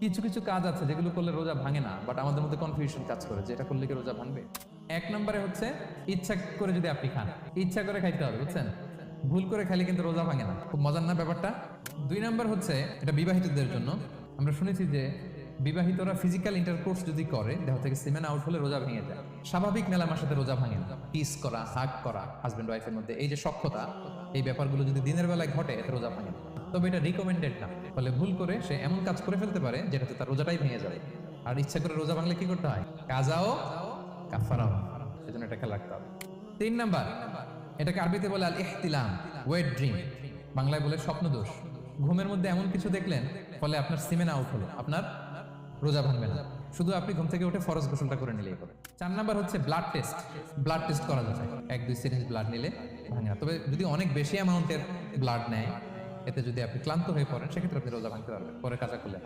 কিছু কিছু কাজ আছে যেগুলো করলে রোজা ভাঙে না, বাট আমাদের মধ্যে কনফিউশন কাজ করে যে এটা করলে কি রোজা ভাঙবে। এক নম্বরে হচ্ছে ইচ্ছা করে যদি আপনি খান, ইচ্ছা করে খাইতে হবে, বুঝছেন? ভুল করে খাইলে কিন্তু রোজা ভাঙে না। খুব মজার না ব্যাপারটা? দুই নাম্বার হচ্ছে এটা বিবাহিতদের জন্য। আমরা শুনেছি যে বিবাহিতরা ফিজিক্যাল ইন্টারকোর্স যদি করে, দেহ থেকে সিমেন আউট হলে রোজা ভেঙে যায়। স্বাভাবিক মেলামেশার সাথে রোজা ভাঙে না। কিস করা, হাগ করা হাজবেন্ড ওয়াইফের মধ্যে, এই যে সখ্যতা, এই ব্যাপারগুলো যদি দিনের বেলায় ঘটে এতে রোজা ভাঙে না। তবে এটা রিকমেন্ডেড না। ফলে ভুল করে সে এমন কাজ করে ফেলতে পারে যেটাতে তার রোজাটাই ভেঙে যাবে। আর ইচ্ছা করে রোজা ভাঙলে কি করতে হয়? কাজাও কাফারাও। সেজন্য এটা খেয়াল রাখতে হবে। তিন নাম্বার, এটাকে আরবিতে বলে আল ইহতিলাম, ওয়েট ড্রিম, বাংলায় বলে স্বপ্নদোষ। ঘুমের মধ্যে এমন কিছু দেখলেন ফলে আপনার সিমেন আউট হলো, আপনার রোজা ভাঙবে না। শুধু আপনি ঘুম থেকে উঠে ফরজ গোসলটা করে নিলেই হবে। চার নাম্বার হচ্ছে ব্লাড টেস্ট। ব্লাড টেস্ট করা যায়, 1-2 সিরিঞ্জ ব্লাড নিলে ভাঙে না। তবে যদি অনেক বেশি অ্যামাউন্টের ব্লাড নেয়, এতে যদি আপনি ক্লান্ত হয়ে পড়েন সেক্ষেত্রে আপনি রোজা ভাঙতে পারবেন, পরে কাজা করলে।